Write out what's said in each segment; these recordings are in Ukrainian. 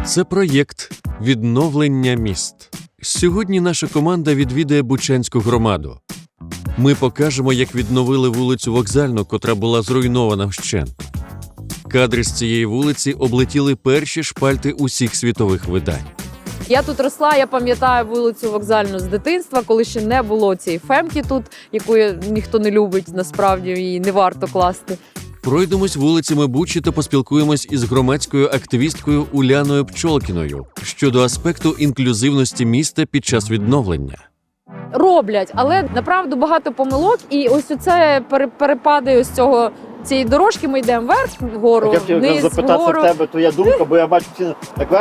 Це проєкт «Відновлення міст». Сьогодні наша команда відвідає Бучанську громаду. Ми покажемо, як відновили вулицю Вокзальну, котра була зруйнована вщент. Кадри з цієї вулиці облетіли перші шпальти усіх світових видань. Я тут росла, я пам'ятаю вулицю Вокзальну з дитинства, коли ще не було цієї фемки тут, яку ніхто не любить, насправді її не варто класти. Пройдемось вулицями Бучі та поспілкуємось із громадською активісткою Уляною Пчолкіною щодо аспекту інклюзивності міста під час відновлення. Роблять, але направду багато помилок, і ось оце перепади ось цієї дорожки, ми йдемо вверх, вгору, Я хотів вниз, запитати вгору. в тебе твоя думка, бо я бачу всі так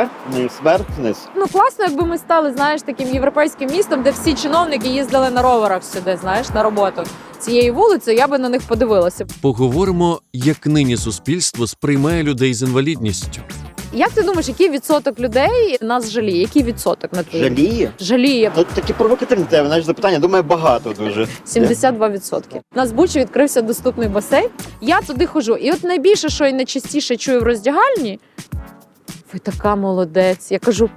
вверх, вниз. Ну, класно, якби ми стали, знаєш, таким європейським містом, де всі чиновники їздили на роверах сюди, знаєш, на роботу. Цією вулицею я би на них подивилася. Поговоримо, як нині суспільство сприймає людей з інвалідністю. Як ти думаєш, який відсоток людей нас жаліє? Який відсоток на твій? Жаліє? Жаліє. Ну, такі провокативні тебе, знаєш, запитання, думаю, багато дуже. 72%. У нас в Бучі відкрився доступний басейн. Я туди ходжу. І от найбільше, що я найчастіше чую в роздягальні, ви така молодець. Я кажу,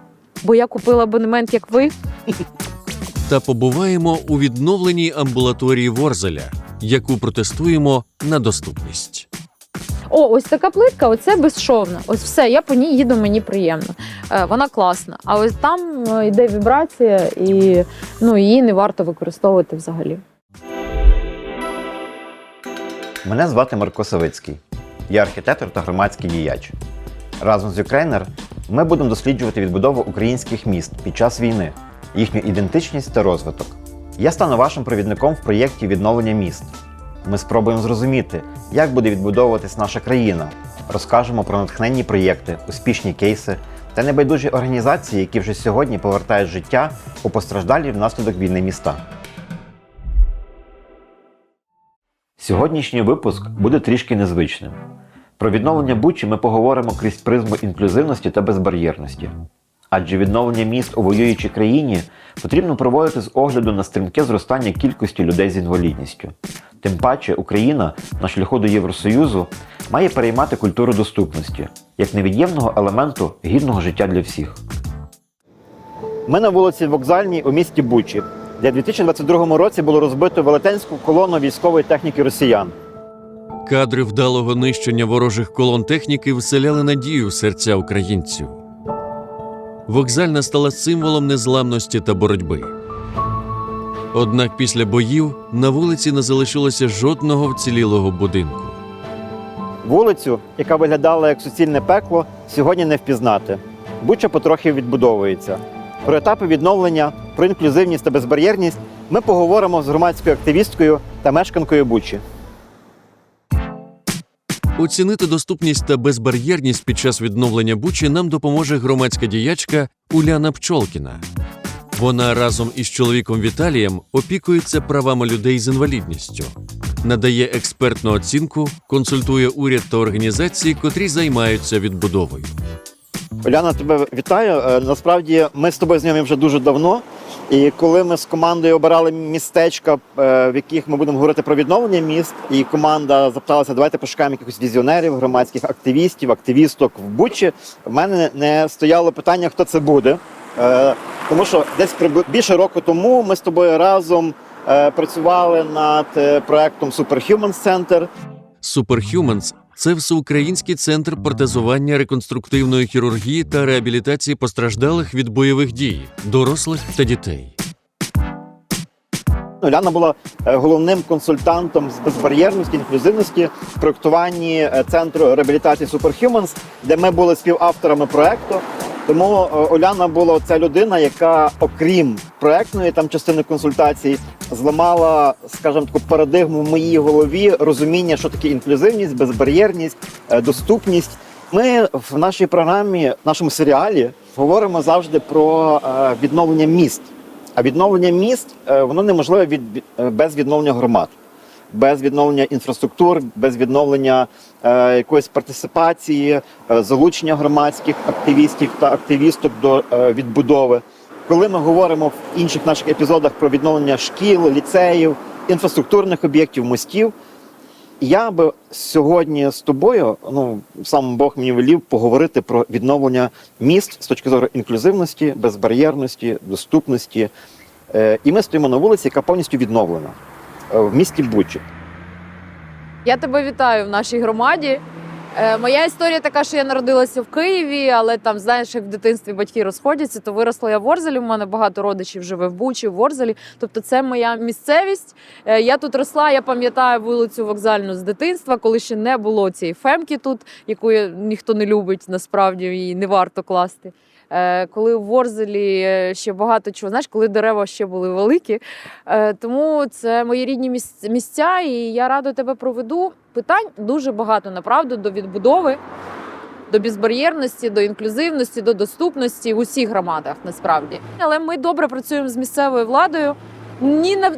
бо я купила абонемент, як ви. Та побуваємо у відновленій амбулаторії Ворзеля, яку протестуємо на доступність. О, ось така плитка, оце безшовна. Ось все, я по ній їду, мені приємно. Вона класна. А ось там йде вібрація, і її не варто використовувати взагалі. Мене звати Марко Савицький. Я архітектор та громадський діяч. Разом з Ukrainer ми будемо досліджувати відбудову українських міст під час війни, їхню ідентичність та розвиток. Я стану вашим провідником в проєкті «Відновлення міст». Ми спробуємо зрозуміти, як буде відбудовуватись наша країна, розкажемо про натхненні проєкти, успішні кейси та небайдужі організації, які вже сьогодні повертають життя у постраждалі внаслідок війни міста. Сьогоднішній випуск буде трішки незвичним. Про відновлення Бучі ми поговоримо крізь призму інклюзивності та безбар'єрності. Адже відновлення міст у воюючій країні потрібно проводити з огляду на стрімке зростання кількості людей з інвалідністю. Тим паче Україна на шляху до Євросоюзу має переймати культуру доступності, як невід'ємного елементу гідного життя для всіх. Ми на вулиці Вокзальній у місті Бучі, де в 2022 році було розбито велетенську колону військової техніки росіян. Кадри вдалого нищення ворожих колон техніки вселяли надію в серця українців. Вокзальна стала символом незламності та боротьби. Однак після боїв на вулиці не залишилося жодного вцілілого будинку. Вулицю, яка виглядала як суцільне пекло, сьогодні не впізнати. Буча потрохи відбудовується. Про етапи відновлення, про інклюзивність та безбар'єрність ми поговоримо з громадською активісткою та мешканкою Бучі. Оцінити доступність та безбар'єрність під час відновлення Бучі нам допоможе громадська діячка Уляна Пчолкіна. Вона разом із чоловіком Віталієм опікується правами людей з інвалідністю, надає експертну оцінку, консультує уряд та організації, котрі займаються відбудовою. Уляна, тебе вітаю. Насправді, ми з тобою знайомі вже дуже давно. І коли ми з командою обирали містечка, в яких ми будемо говорити про відновлення міст, і команда запиталася, давайте пошукаємо якихось візіонерів, громадських активістів, активісток в Бучі, в мене не стояло питання, хто це буде. Тому що десь більше року тому ми з тобою разом працювали над проєктом Superhumans Center. Superhumans – це всеукраїнський центр протезування, реконструктивної хірургії та реабілітації постраждалих від бойових дій, дорослих та дітей. Уляна була головним консультантом з безбар'єрності, інклюзивності в проєктуванні центру реабілітації Superhumans, де ми були співавторами проєкту. Тому Уляна була ця людина, яка, окрім проєктної частини консультацій, зламала, скажімо, таку парадигму в моїй голові розуміння, що таке інклюзивність, безбар'єрність, доступність. Ми в нашій програмі, в нашому серіалі говоримо завжди про відновлення міст. А відновлення міст, воно неможливе без відновлення громад, без відновлення інфраструктур, без відновлення якоїсь партисипації, залучення громадських активістів та активісток до відбудови. Коли ми говоримо в інших наших епізодах про відновлення шкіл, ліцеїв, інфраструктурних об'єктів, мостів, І я би сьогодні з тобою, сам Бог мені велів поговорити про відновлення міст з точки зору інклюзивності, безбар'єрності, доступності. І ми стоїмо на вулиці, яка повністю відновлена в місті Бучі. Я тебе вітаю в нашій громаді. Моя історія така, що я народилася в Києві, але там, знаєш, як в дитинстві батьки розходяться, то виросла я в Ворзелі, у мене багато родичів живе в Бучі, в Ворзелі. Тобто це моя місцевість. Я тут росла, я пам'ятаю вулицю Вокзальну з дитинства, коли ще не було цієї фемки тут, яку ніхто не любить, насправді її не варто класти. Коли в Ворзелі ще багато чого, знаєш, коли дерева ще були великі. Тому це мої рідні місця, і я радо тебе проведу. Питань дуже багато, направду, до відбудови, до безбар'єрності, до інклюзивності, до доступності в усіх громадах, насправді. Але ми добре працюємо з місцевою владою.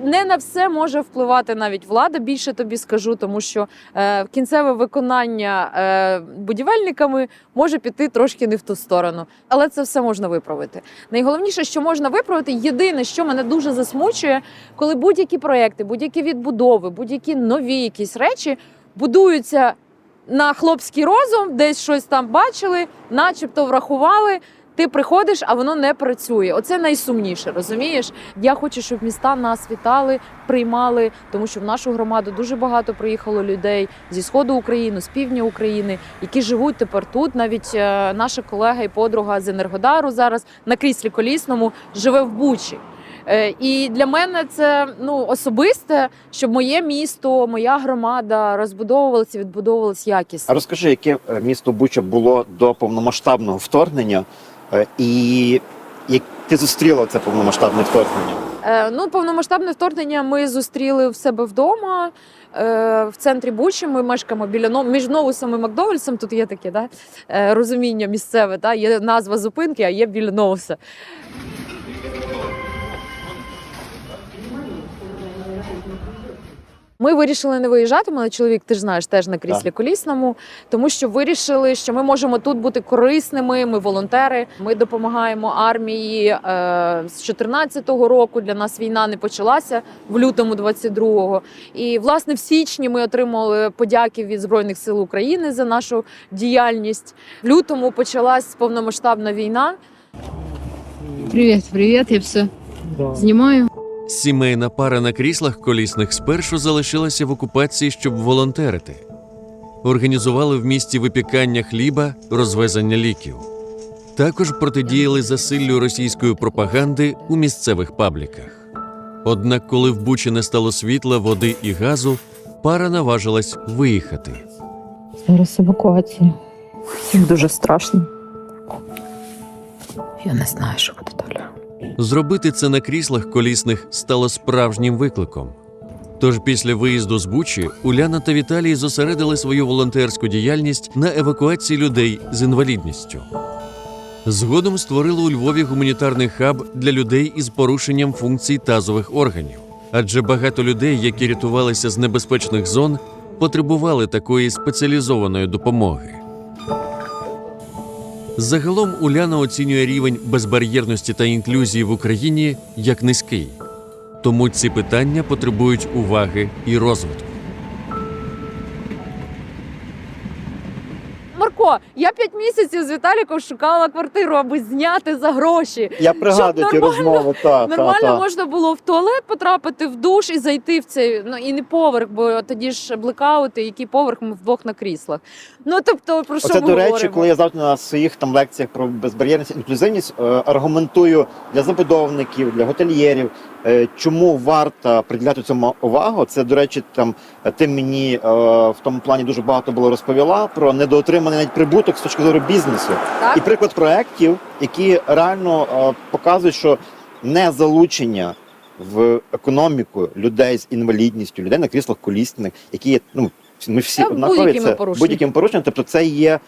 Не на все може впливати навіть влада, більше тобі скажу, тому що кінцеве виконання будівельниками може піти трошки не в ту сторону. Але це все можна виправити. Найголовніше, що можна виправити, єдине, що мене дуже засмучує, коли будь-які проекти, будь-які відбудови, будь-які нові якісь речі будуються на хлопський розум, десь щось там бачили, начебто врахували. Ти приходиш, а воно не працює. Оце найсумніше, розумієш? Я хочу, щоб міста нас вітали, приймали, тому що в нашу громаду дуже багато приїхало людей зі сходу України, з півдня України, які живуть тепер тут. Навіть наша колега і подруга з Енергодару зараз на кріслі колісному живе в Бучі. І для мене це особисте, щоб моє місто, моя громада розбудовувалася, відбудовувалася якісно. А розкажи, яке місто Буча було до повномасштабного вторгнення, і як ти зустріла це повномасштабне вторгнення? Повномасштабне вторгнення ми зустріли в себе вдома, в центрі Бучі. Ми мешкаємо між Новусом і Макдональдсом. Тут є таке розуміння місцеве, є назва зупинки, а є біля Новуса. Ми вирішили не виїжджати, мене чоловік, ти ж знаєш, теж на кріслі колісному, тому що вирішили, що ми можемо тут бути корисними, ми волонтери, ми допомагаємо армії. З 2014 року для нас війна не почалася, в лютому 22-го. І, власне, в січні ми отримали подяки від Збройних сил України за нашу діяльність. В лютому почалась повномасштабна війна. Привіт, я все знімаю. Сімейна пара на кріслах колісних спершу залишилася в окупації, щоб волонтерити. Організували в місті випікання хліба, розвезення ліків. Також протидіяли засиллю російської пропаганди у місцевих пабліках. Однак, коли в Бучі не стало світла, води і газу, пара наважилась виїхати. Зараз евакуація. Всім дуже страшно. Я не знаю, що буде далі. Зробити це на кріслах колісних стало справжнім викликом. Тож після виїзду з Бучі Уляна та Віталій зосередили свою волонтерську діяльність на евакуації людей з інвалідністю. Згодом створили у Львові гуманітарний хаб для людей із порушенням функцій тазових органів. Адже багато людей, які рятувалися з небезпечних зон, потребували такої спеціалізованої допомоги. Загалом Уляна оцінює рівень безбар'єрності та інклюзії в Україні як низький. Тому ці питання потребують уваги і розвитку. Марко, я 5 місяців з Віталіком шукала квартиру, аби зняти за гроші. Я пригадую ті розмови. Нормально можна було в туалет потрапити, в душ і зайти в цей, і не поверх, бо тоді ж блекаути, який поверх, ми вдвох на кріслах. Тобто, про що ми до речі, говоримо? коли я завжди на своїх лекціях про безбар'єрність і інклюзивність аргументую для забудовників, для готельєрів, чому варто приділяти цьому увагу. Це, до речі, ти мені в тому плані дуже багато було розповіла про недоотриманий навіть прибуток з точки зору бізнесу. Так. І приклад проєктів, які реально показують, що не залучення в економіку людей з інвалідністю, людей на кріслах колісних, які є, ми всі однакові, це будь-яким порушенням, тобто це є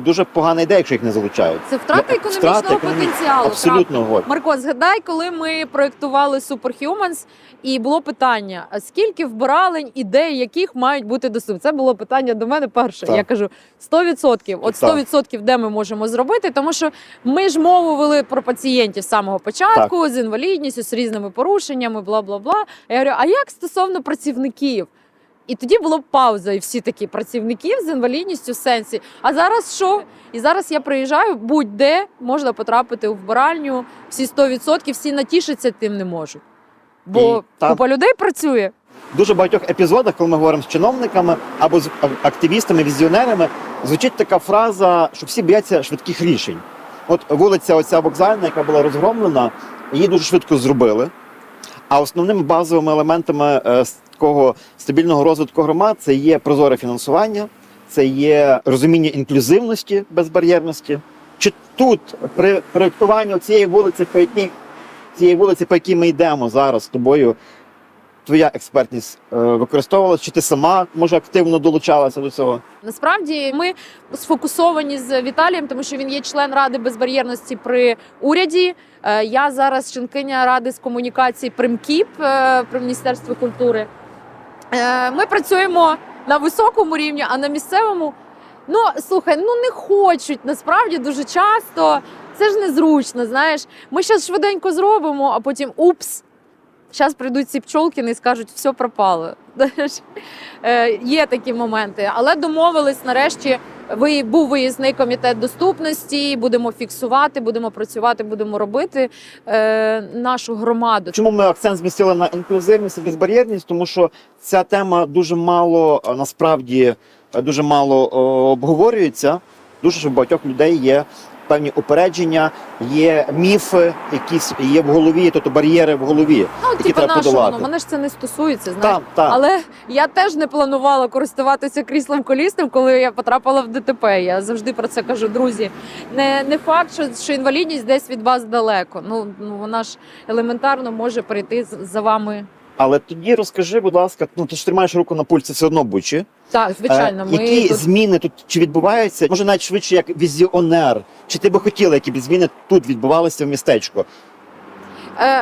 дуже погана ідея, якщо їх не залучають. Це втрата економічного потенціалу. Абсолютно годі. Марко, згадай, коли ми проєктували Superhumans, і було питання, а скільки вбиралень, ідей, яких мають бути доступні? Це було питання до мене перше. Так. Я кажу, 100%. От 100% де ми можемо зробити, тому що ми ж мову вели про пацієнтів з самого початку, з інвалідністю, з різними порушеннями, бла-бла-бла. Я говорю, а як стосовно працівників? І тоді була б пауза, і всі такі працівників з інвалідністю в сенсі. А зараз що? І зараз я приїжджаю, будь-де можна потрапити у вбиральню, всі 100%, всі натішаться тим не можуть. Бо І там- купа людей працює. В дуже багатьох епізодах, коли ми говоримо з чиновниками або з активістами, візіонерами, звучить така фраза, що всі бояться швидких рішень. От вулиця оця вокзальна, яка була розгромлена, її дуже швидко зробили. А основними базовими елементами такого стабільного розвитку громад це є прозоре фінансування, це є розуміння інклюзивності, безбар'єрності. Чи тут при проєктуванні цієї вулиці, по якій ми йдемо зараз з тобою, твоя експертність використовувалася? Чи ти сама, може, активно долучалася до цього? Насправді ми сфокусовані з Віталієм, тому що він є член Ради безбар'єрності при уряді. Я зараз членкиня Ради з комунікацій при МКІП, при Міністерстві культури. Ми працюємо на високому рівні, а на місцевому, ну, слухай, ну не хочуть, насправді, дуже часто. Це ж незручно, знаєш. Ми зараз швиденько зробимо, а потім упс. Зараз прийдуть ці Пчолкіни і скажуть, все пропало. Є такі моменти. Але домовились, нарешті, був виїзний комітет доступності, будемо фіксувати, будемо працювати, будемо робити нашу громаду. Чому ми акцент змістили на інклюзивність і безбар'єрність? Тому що ця тема дуже мало, насправді, дуже мало обговорюється. Дуже ж у багатьох людей є певні упередження, є міфи, якісь є в голові, тобто бар'єри в голові, Ну, які типу треба нашого, подолати. мене ж це не стосується, знаєш. Так. Але я теж не планувала користуватися кріслом колісним, коли я потрапила в ДТП. Я завжди про це кажу, друзі. Не факт, що інвалідність десь від вас далеко. Ну вона ж елементарно може прийти за вами. Але тоді розкажи, будь ласка, ну ти ж тримаєш руку на пульсі все одно Бучі. Так, звичайно, ми які тут... зміни тут чи відбуваються? Може, навіть швидше як візіонер. Чи ти би хотіла, які б зміни тут відбувалися в містечку?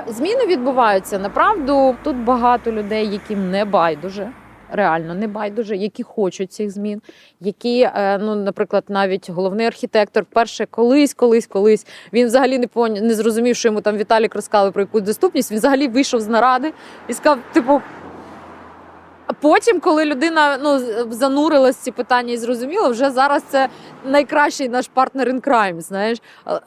Зміни відбуваються. Направду, тут багато людей, яким не байдуже. Реально не байдуже, які хочуть цих змін, які, ну, наприклад, навіть головний архітектор вперше колись, він взагалі не зрозумів, що йому там Віталік розказав про якусь доступність, він взагалі вийшов з наради і сказав, типу, а потім, коли людина занурилась в ці питання і зрозуміла, вже зараз це найкращий наш партнер in crime, знаєш.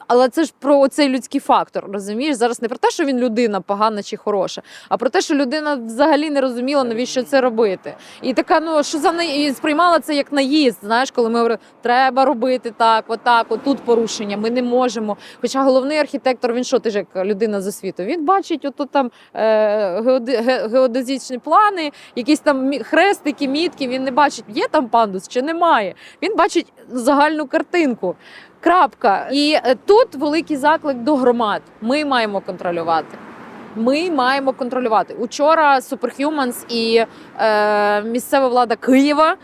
Але це ж про цей людський фактор, розумієш? Зараз не про те, що він людина погана чи хороша, а про те, що людина взагалі не розуміла, навіщо це робити. І така, що за неї, і сприймала це як наїзд, знаєш, коли ми говорили, треба робити так, отут порушення, ми не можемо. Хоча головний архітектор, він що, ти ж як людина з освітою, він бачить отут там геодезичні плани, якісь там хрестики, мітки, він не бачить, є там пандус чи немає. Він бачить загальну картинку. Крапка. І тут великий заклик до громад. Ми маємо контролювати. Учора Superhumans і місцева влада Києва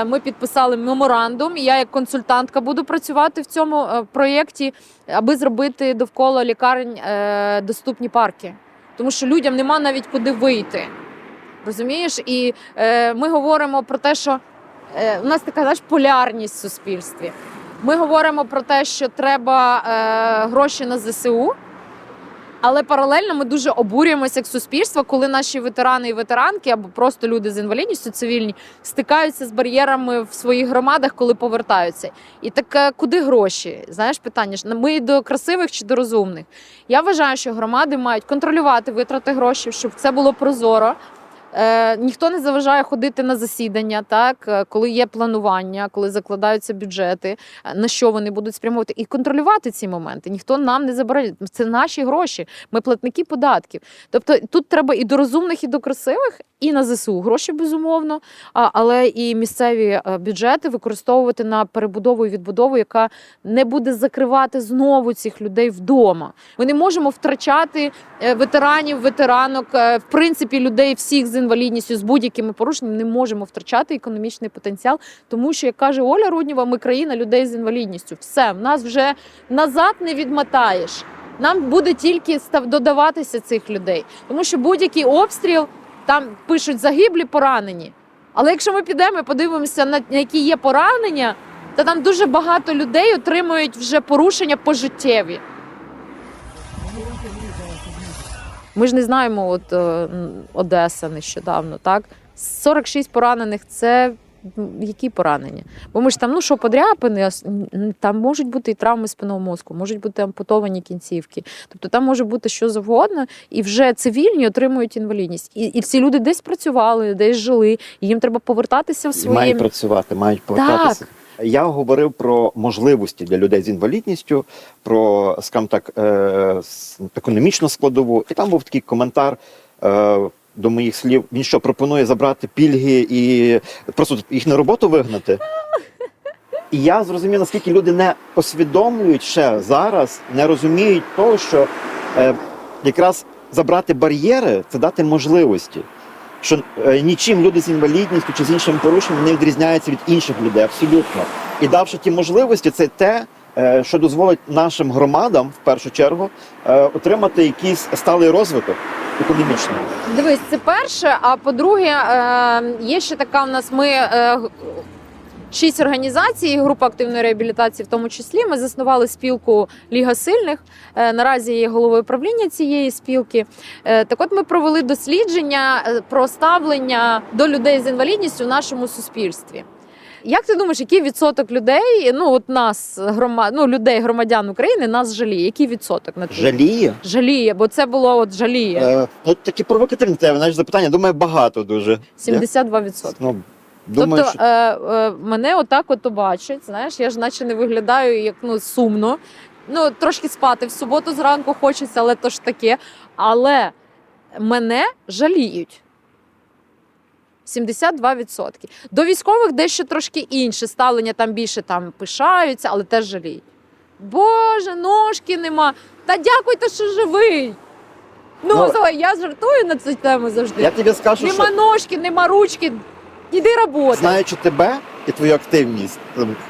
ми підписали меморандум. Я як консультантка буду працювати в цьому проєкті, аби зробити довкола лікарень доступні парки. Тому що людям нема навіть куди вийти. Розумієш? І ми говоримо про те, що у нас така, знаєш, полярність в суспільстві. Ми говоримо про те, що треба гроші на ЗСУ, але паралельно ми дуже обурюємося як суспільство, коли наші ветерани і ветеранки, або просто люди з інвалідністю цивільні, стикаються з бар'єрами в своїх громадах, коли повертаються. І так куди гроші? Знаєш, питання ж, ми до красивих чи до розумних? Я вважаю, що громади мають контролювати витрати грошей, щоб це було прозоро. Ніхто не заважає ходити на засідання, так, коли є планування, коли закладаються бюджети, на що вони будуть спрямовувати, і контролювати ці моменти. Ніхто нам не забирає. Це наші гроші, ми платники податків. Тобто тут треба і до розумних, і до красивих, і на ЗСУ гроші, безумовно, але і місцеві бюджети використовувати на перебудову і відбудову, яка не буде закривати знову цих людей вдома. Ми не можемо втрачати ветеранів, ветеранок, в принципі, людей всіх з інвалідністю, з будь-якими порушеннями, не можемо втрачати економічний потенціал, тому що, як каже Оля Руднєва, ми країна людей з інвалідністю. Все, в нас вже назад не відмотаєш. Нам буде тільки додаватися цих людей, тому що будь-який обстріл, там пишуть загиблі, поранені. Але якщо ми підемо і подивимося, на які є поранення, то там дуже багато людей отримують вже порушення пожиттєві. Ми ж не знаємо, от Одеса нещодавно, так? 46 поранених – це які поранення? Бо ми ж там, що подряпини, там можуть бути і травми спинного мозку, можуть бути ампутовані кінцівки. Тобто там може бути що завгодно, і вже цивільні отримують інвалідність. І ці люди десь працювали, десь жили, і їм треба повертатися в І своє... мають працювати, мають повертатися. Так. Я говорив про можливості для людей з інвалідністю, про, скажімо так, економічну складову. І там був такий коментар до моїх слів. Він що, пропонує забрати пільги і просто їх на роботу вигнати? І я зрозумів, наскільки люди не усвідомлюють ще зараз, не розуміють того, що якраз забрати бар'єри – це дати можливості. Що нічим люди з інвалідністю чи з іншим порушенням не відрізняються від інших людей, абсолютно. І давши ті можливості, це те, що дозволить нашим громадам, в першу чергу, отримати якийсь сталий розвиток економічний. Дивись, це перше, а по-друге, є ще така в нас, ми 6 організацій, група активної реабілітації в тому числі. Ми заснували спілку «Ліга сильних». Наразі я є головою правління цієї спілки. Так от ми провели дослідження про ставлення до людей з інвалідністю в нашому суспільстві. Як ти думаєш, який відсоток людей, нас, людей, громадян України, нас жаліє? Який відсоток на це? Жаліє? Жаліє, бо це було жаліє. Такі провокативні тебе, знаєш, запитання. Думаю, багато дуже. 72%. Думаю, тобто мене отак от бачать, знаєш, я ж наче не виглядаю як сумно. Трошки спати в суботу зранку хочеться, але то ж таке. Але мене жаліють. 72%. До військових дещо трошки інше ставлення, там більше пишаються, але теж жаліють. Боже, ножки нема. Та дякуйте, що живий. Слухай, я жартую на цю тему завжди. я тобі скажу, Нема що ножки, нема ручки. Іди роботи. знаючи тебе і твою активність,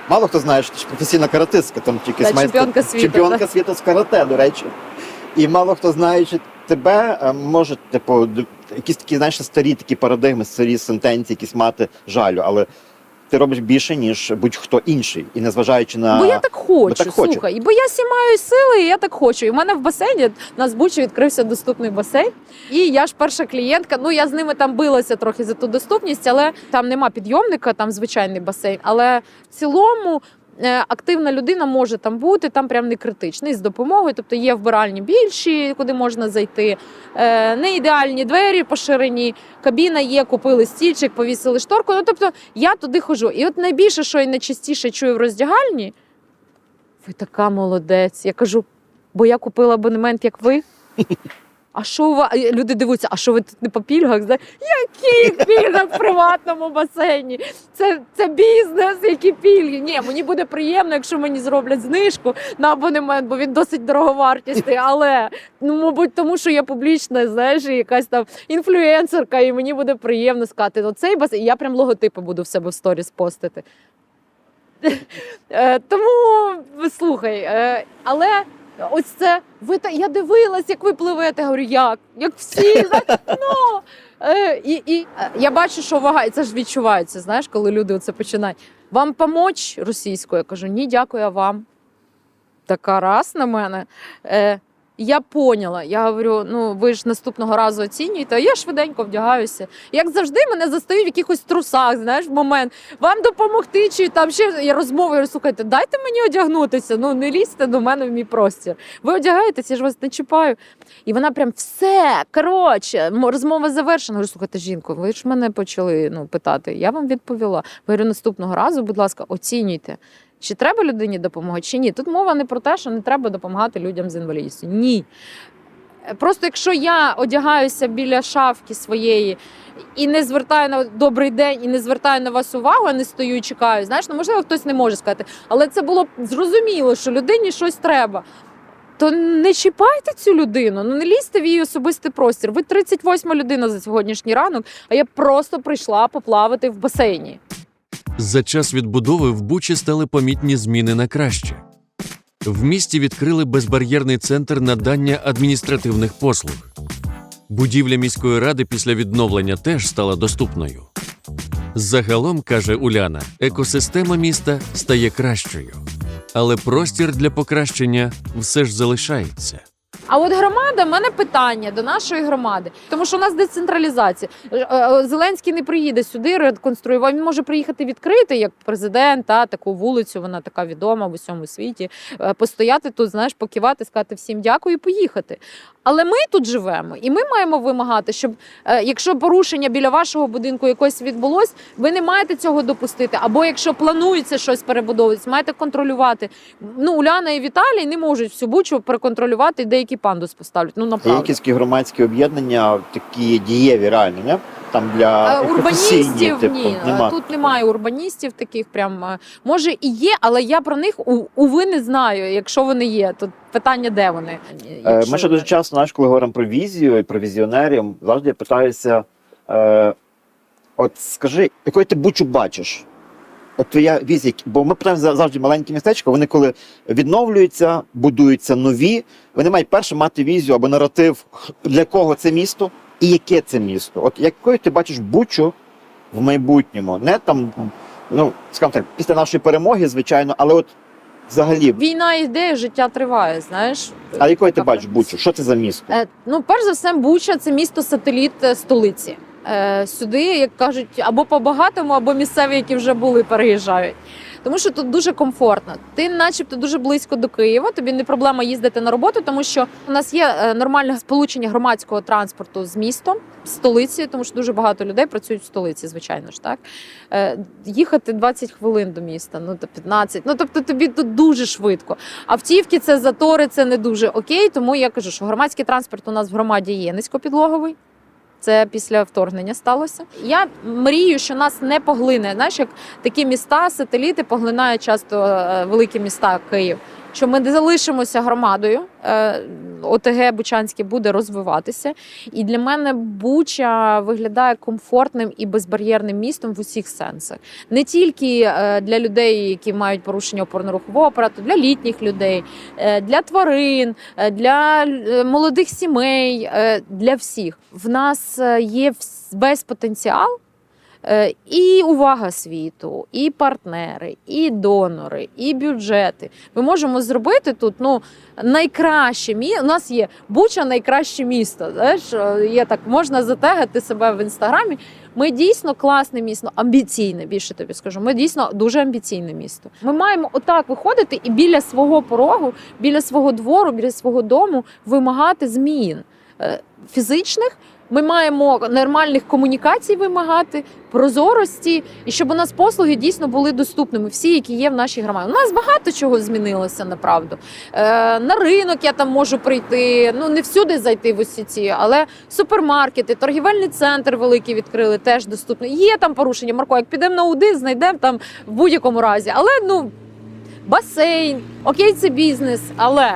мало хто знає, що ти ж професійна каратистка, там тільки Чемпіонка світу. чемпіонка світу з карате, до речі. І мало хто знаючи тебе, може, якісь такі, знаєш, старі такі парадигми, старі сентенції, якісь мати жалю, але ти робиш більше, ніж будь-хто інший. І незважаючи на... Бо я так хочу, хочу. слухай. І бо я всі маю сили, і я так хочу. І в мене в басейні, на Збучі відкрився доступний басейн. І я ж перша клієнтка, я з ними там билася трохи за ту доступність, але там нема підйомника, там звичайний басейн. Але в цілому активна людина може там бути, там прям не критично. І з допомогою, тобто є вбиральні більші, куди можна зайти, не ідеальні двері поширені, кабіна є, купили стільчик, повісили шторку. Тобто я туди ходжу. І от найбільше, що я найчастіше чую в роздягальні, ви така молодець. Я кажу, бо я купила абонемент, як ви. А що у вас? Люди дивуються, а що ви тут не по пільгах? Які пільги в приватному басейні? Це бізнес, які пільги. Ні, мені буде приємно, якщо мені зроблять знижку на абонемент, бо він досить дороговартісний. Але, мабуть, тому що я публічна, знаєш, якась там інфлюенсерка, і мені буде приємно сказати, оцей басейн, я прям логотипи буду в себе в сторіс постити. Тому, слухай, але... Ось це, я дивилась, як ви пливете, говорю, як всі, я бачу, що вага, і це ж відчувається, знаєш, коли люди оце починають. Вам помочь російською? Я кажу, ні, дякую, а вам. Така раз на мене. Я поняла, я говорю, ви ж наступного разу оцінюєте, а я швиденько вдягаюся. Як завжди, мене застають в якихось трусах, знаєш, в момент. Вам допомогти, чи там ще я розмову, я говорю, слухайте, дайте мені одягнутися, не лізьте до мене в мій простір. Ви одягаєтесь, я ж вас не чіпаю. І вона прям, все, коротше, розмова завершена. Я говорю, слухайте, жінко, ви ж мене почали питати, я вам відповіла. Я говорю, наступного разу, будь ласка, оцінюйте. Чи треба людині допомога, чи ні? Тут мова не про те, що не треба допомагати людям з інвалідністю. Ні. Просто якщо я одягаюся біля шафки своєї і не звертаю на добрий день, і не звертаю на вас увагу, а не стою і чекаю, знаєш, можливо, хтось не може сказати, але це було б зрозуміло, що людині щось треба. То не чіпайте цю людину, не лізьте в її особистий простір. Ви 38-ма людина за сьогоднішній ранок, а я просто прийшла поплавати в басейні. За час відбудови в Бучі стали помітні зміни на краще. В місті відкрили безбар'єрний центр надання адміністративних послуг. Будівля міської ради після відновлення теж стала доступною. Загалом, каже Уляна, екосистема міста стає кращою. Але простір для покращення все ж залишається. А от громада, в мене питання до нашої громади, тому що у нас децентралізація. Зеленський не приїде сюди реконструювати. Він може приїхати відкрити як президент, таку вулицю, вона така відома в усьому світі. Постояти тут, знаєш, покивати, сказати всім дякую і поїхати. Але ми тут живемо, і ми маємо вимагати, щоб якщо порушення біля вашого будинку якось відбулось, ви не маєте цього допустити. Або якщо планується щось перебудовуватись, маєте контролювати. Уляна і Віталій не можуть всю Бучу переконтролювати, деякі пандус поставлять. Є Направду. якісь громадські об'єднання, такі дієві реально, не? Там для професійні, Урбаністів ні. нема. Тут немає урбаністів таких прям. Може і є, але я про них уви не знаю, якщо вони є. Тут питання, де вони. Ми ще дуже часто, знаєш, коли говоримо про візію і про візіонерів, завжди я питаюся, от скажи, якою ти Бучу бачиш? От твоя візія, бо ми питаємо завжди маленькі містечка, вони коли відновлюються, будуються нові, вони мають перше мати візію або наратив, для кого це місто і яке це місто. От якою ти бачиш Бучу в майбутньому? Не там, скажімо так, після нашої перемоги, звичайно, але от взагалі. Війна йде, життя триває, знаєш. А якою ти бачиш Бучу? Що це за місто? Перш за все, Буча – це місто-сателіт столиці. Сюди, як кажуть, або по-багатому, або місцеві, які вже були, переїжджають. Тому що тут дуже комфортно. Ти начебто дуже близько до Києва, тобі не проблема їздити на роботу, тому що у нас є нормальне сполучення громадського транспорту з містом, з столиці, тому що дуже багато людей працюють в столиці, звичайно ж, так? Їхати 20 хвилин до міста, то 15. Тобто тобі тут дуже швидко. Автівки – це затори, це не дуже окей, тому я кажу, що громадський транспорт у нас в громаді є низькопідлоговий. Це після вторгнення сталося. Я мрію, що нас не поглине. Знаєш, як такі міста, сателіти поглинають часто великі міста, Київ. Що ми не залишимося громадою, ОТГ Бучанське буде розвиватися. І для мене Буча виглядає комфортним і безбар'єрним містом в усіх сенсах. Не тільки для людей, які мають порушення опорно-рухового апарату, для літніх людей, для тварин, для молодих сімей, для всіх. В нас є весь потенціал. І увага світу, і партнери, і донори, і бюджети. Ми можемо зробити тут найкраще місто. У нас є Буча найкраще місто. Знаєш, є так, можна затегати себе в Інстаграмі. Ми дійсно класне місто, амбіційне, більше тобі скажу. Ми дійсно дуже амбіційне місто. Ми маємо отак виходити і біля свого порогу, біля свого двору, біля свого дому вимагати змін фізичних. Ми маємо нормальних комунікацій вимагати, прозорості, і щоб у нас послуги дійсно були доступними, всі, які є в нашій громаді. У нас багато чого змінилося, направду. На ринок я там можу прийти, не всюди зайти в усі ці, але супермаркети, торгівельний центр великий відкрили, теж доступний. Є там порушення, Марко, як підемо на аудит, знайдемо там в будь-якому разі. Але, басейн, окей, це бізнес, але...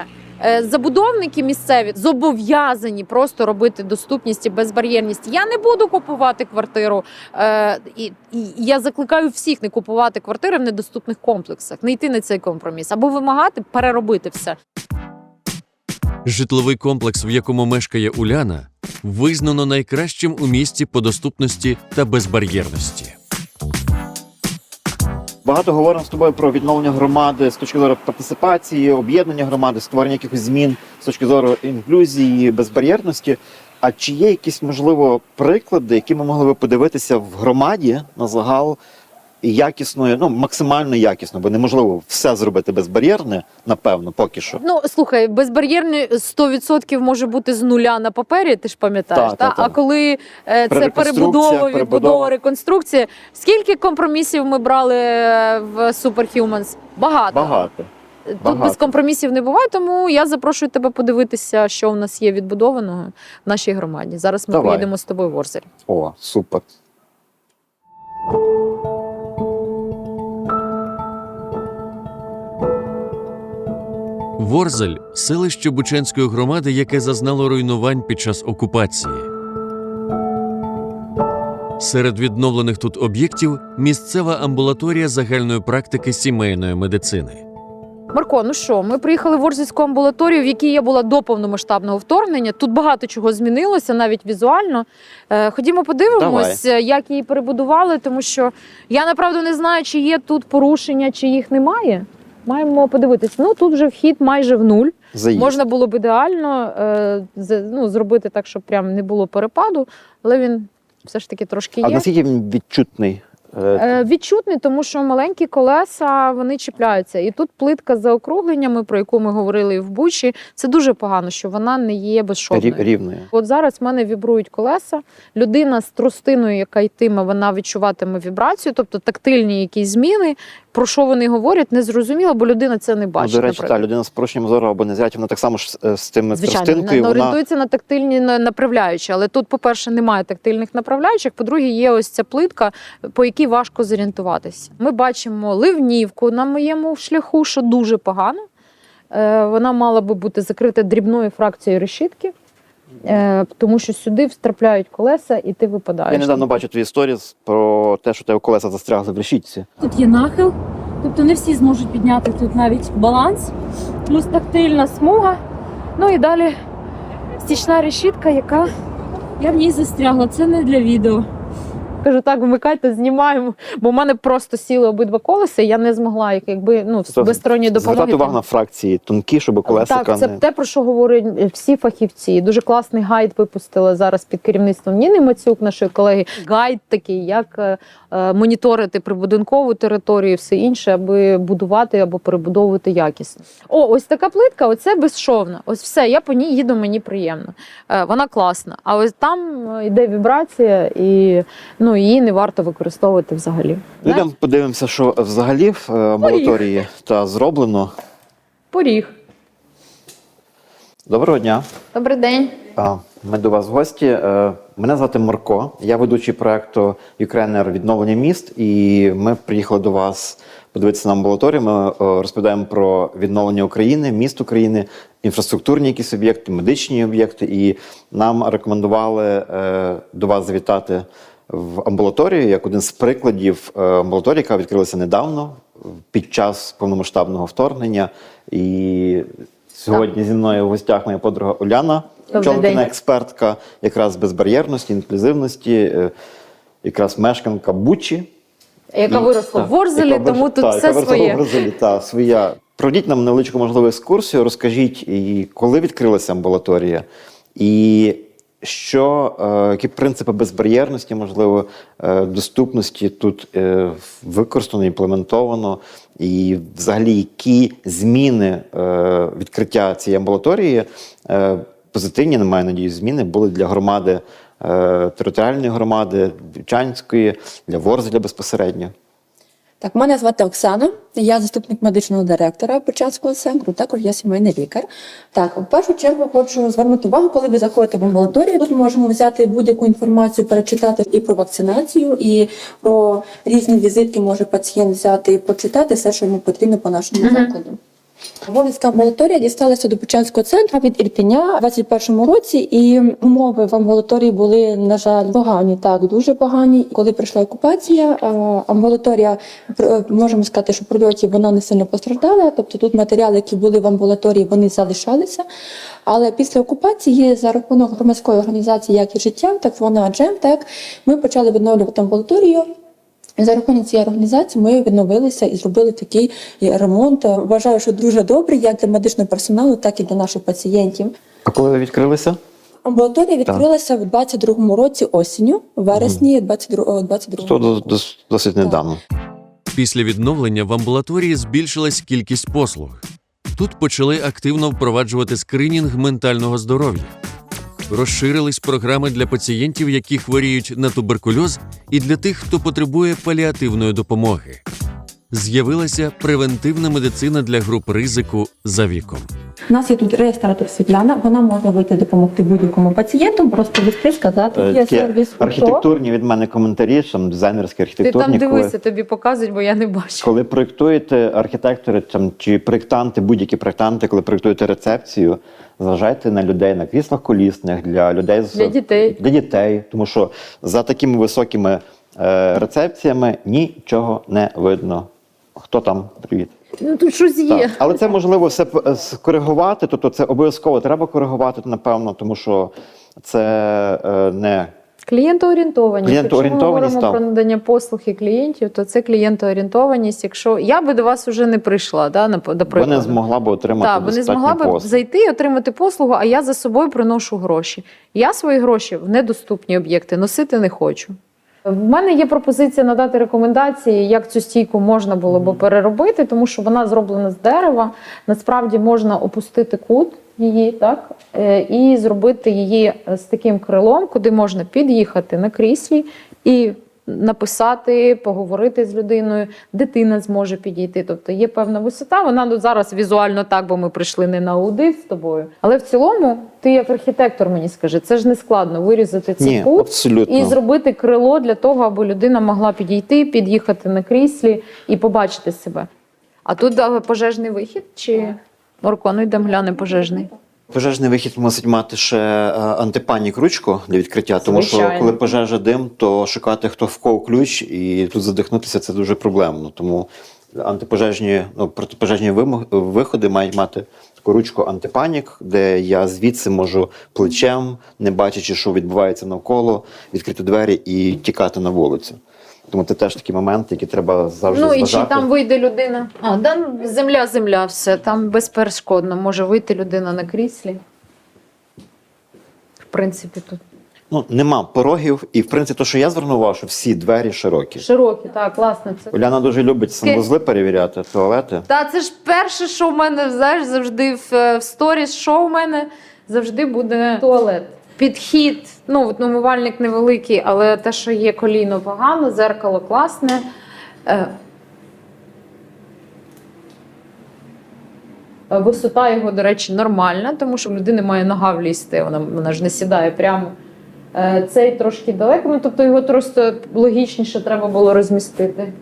Забудовники місцеві зобов'язані просто робити доступність і безбар'єрність. Я не буду купувати квартиру. І я закликаю всіх не купувати квартири в недоступних комплексах, не йти на цей компроміс, або вимагати переробити все. Житловий комплекс, в якому мешкає Уляна, визнано найкращим у місті по доступності та безбар'єрності. Багато говоримо з тобою про відновлення громади з точки зору партисипації, об'єднання громади, створення якихось змін з точки зору інклюзії, безбар'єрності. А чи є якісь, можливо, приклади, які ми могли би подивитися в громаді на загал якісною, максимально якісно, бо неможливо все зробити безбар'єрне, напевно, поки що. Слухай, безбар'єрне 100% може бути з нуля на папері, ти ж пам'ятаєш, Так. А коли це перебудова, реконструкція, скільки компромісів ми брали в Superhumans? Багато. Тут без компромісів не буває, тому я запрошую тебе подивитися, що у нас є відбудованого в нашій громаді. Зараз ми поїдемо з тобою в Ворзель. О, супер. Ворзель – селище Бучанської громади, яке зазнало руйнувань під час окупації. Серед відновлених тут об'єктів – місцева амбулаторія загальної практики сімейної медицини. Марко, ми приїхали в Ворзельську амбулаторію, в якій я була до повномасштабного вторгнення. Тут багато чого змінилося, навіть візуально. Ходімо подивимось, як її перебудували, тому що я, направду, не знаю, чи є тут порушення, чи їх немає. Маємо подивитись. Ну, тут вже вхід майже в нуль. Заїзд. Можна було б ідеально зробити так, щоб прям не було перепаду, але він все ж таки трошки А є. наскільки він відчутний? Відчутний, тому що маленькі колеса, вони чіпляються. І тут плитка з заокругленнями, про яку ми говорили і в Бучі, це дуже погано, що вона не є безшовною. Рівною. От зараз в мене вібрують колеса. Людина з тростиною, яка йтиме, вона відчуватиме вібрацію, тобто тактильні якісь зміни. Про що вони говорять, не зрозуміло, бо людина це не бачить. До речі, наприклад. та людина з порушенням зору або незряча, вона так само ж з тими Звичайно, тростинкою. Вона орієнтується на тактильні направляючі, але тут, по-перше, немає тактильних направляючих, по-друге, є ось ця плитка, по якій важко зорієнтуватися. Ми бачимо ливнівку на моєму шляху, що дуже погано. Вона мала би бути закрита дрібною фракцією решітки, тому що сюди втрапляють колеса і ти випадаєш. я недавно бачив твій сторіс про те, що тебе колеса застрягли в решітці. Тут є нахил, тобто не всі зможуть підняти тут навіть баланс. Плюс тактильна смуга. Ну і далі стічна решітка, яка... Я в ній застрягла, це не для відео. Кажу, так, вмикайте, знімаємо, бо в мене просто сіли обидва колеса, і я не змогла їх, без сторонньої допомоги. Звертати увагу на фракції тонкі, щоб колесика Так, це не... те, про що говорять всі фахівці. Дуже класний гайд випустили зараз під керівництвом Ніни Мацюк, нашої колеги. Гайд такий, як моніторити прибудинкову територію і все інше, аби будувати або перебудовувати якісно. Ось така плитка, оце безшовна. Ось все, я по ній їду, мені приємно. Вона класна. А ось там йде вібрація, і її не варто використовувати взагалі. Йдемо подивимося, що взагалі в амбулаторії зроблено. Поріг. Доброго дня. Добрий день. Ми до вас в гості. Мене звати Марко, я ведучий проєкту «Юкрейнер. Відновлення міст», і ми приїхали до вас подивитися на амбулаторію. Ми розповідаємо про відновлення України, міст України, інфраструктурні якісь об'єкти, медичні об'єкти, і нам рекомендували до вас завітати в амбулаторію як один з прикладів амбулаторії, яка відкрилася недавно під час повномасштабного вторгнення. І сьогодні зі мною в гостях моя подруга Уляна Пчолкіна, експертка якраз безбар'єрності, інклюзивності, якраз мешканка Бучі. Яка виросла в Ворзелі, тому тут все своє. В Ворзелі, своя. Проведіть нам невеличку можливу екскурсію, розкажіть, коли відкрилася амбулаторія, і які принципи безбар'єрності, можливо, доступності тут використано, імплементовано, і взагалі які зміни відкриття цієї амбулаторії, позитивні, не маю надію, зміни були для громади, територіальної громади, Вівчанської, для Ворзеля безпосередньо. Так, мене звати Оксана, я заступник медичного директора Бучанського центру, також я сімейний лікар. Так, в першу чергу хочу звернути увагу, коли ви заходите в амбулаторію, тут ми можемо взяти будь-яку інформацію, перечитати і про вакцинацію, і про різні візитки може пацієнт взяти і почитати все, що йому потрібно по нашому закладу. Волинська амбулаторія дісталася до Бучанського центру від Ірпеня у 2021 році, і умови в амбулаторії були, на жаль, погані, так, дуже погані. Коли прийшла окупація, амбулаторія, можемо сказати, що прильотів вона не сильно постраждала, тобто тут матеріали, які були в амбулаторії, вони залишалися. Але після окупації за рахунок громадської організації «Якість життя», так звана «Джем», так, ми почали відновлювати амбулаторію. За рахунок цієї організації ми відновилися і зробили такий ремонт. Вважаю, що дуже добрий, як для медичного персоналу, так і для наших пацієнтів. А коли ви відкрилися? Амбулаторія відкрилася в 22-му році осінню, в вересні 22-го року. Досить недавно. Після відновлення в амбулаторії збільшилась кількість послуг. Тут почали активно впроваджувати скринінг ментального здоров'я. Розширились програми для пацієнтів, які хворіють на туберкульоз, і для тих, хто потребує паліативної допомоги. З'явилася превентивна медицина для груп ризику за віком. У нас є тут реєстратор Світлана, вона може вийти допомогти будь-якому пацієнту, просто вести, сказати, є сервіс. Архітектурні від мене коментарі, що дизайнерські Ти архітектурні. там дивися, тобі показують, бо я не бачу. Коли проєктуєте архітектори чи проєктанти, будь-які проєктанти, коли проєктуєте рецепцію, зважайте на людей на кріслах колісних, для людей Для дітей, тому що за такими високими рецепціями нічого не видно. Хто там? Привіт. Ну тут щось є. Так. Але це можливо все скоригувати, тобто це обов'язково треба коригувати, напевно, тому що це не Клієнтоорієнтованість. Якщо ми Клієнтоорієнтованість, говоримо так. про надання послуг і клієнтів, то це клієнтоорієнтованість. Якщо я би до вас вже не прийшла, да, до Бо прикладу. не змогла б отримати Так, бо не достатньо змогла б послуг. зайти і отримати послугу, а я за собою приношу гроші. Я свої гроші в недоступні об'єкти носити не хочу. В мене є пропозиція надати рекомендації, як цю стійку можна було б переробити, тому що вона зроблена з дерева. Насправді можна опустити кут її, так, і зробити її з таким крилом, куди можна під'їхати на кріслі і написати, поговорити з людиною, дитина зможе підійти. Тобто є певна висота, вона ну, зараз візуально так, бо ми прийшли не на аудит з тобою. Але в цілому, ти як архітектор мені скажи, це ж не складно вирізати цей Ні, кут абсолютно. і зробити крило для того, аби людина могла підійти, під'їхати на кріслі і побачити себе. А тут пожежний вихід чи Марко, ну йдемо глянемо пожежний. Пожежний вихід мусить мати ще антипанік ручку для відкриття, тому що Звичайно. коли пожежа дим, то шукати хто в кого ключ і тут задихнутися це дуже проблемно. Тому антипожежні, ну, протипожежні виходи мають мати таку ручку антипанік, де я звідси можу плечем, не бачачи, що відбувається навколо, відкрити двері і тікати на вулицю. Тому це теж такі моменти, які треба завжди Ну і чи зважати. там вийде людина? А, да, земля, все, там безперешкодно може вийти людина на кріслі. В принципі, тут Ну, нема порогів, і в принципі, то, що я звернув увагу, що всі двері широкі. широкі, так, класно. Це. Уляна дуже любить санвузли перевіряти, туалети. Та це ж перше, що в мене, знаєш, завжди в сторіс, що в мене завжди буде туалет. Підхід, ну, от умивальник невеликий, але те, що є коліно погано, зеркало класне. Висота його, до речі, нормальна, тому що в людини має нога влізти, вона ж не сідає прямо. Цей трошки далеко, ну, тобто його просто логічніше треба було розмістити.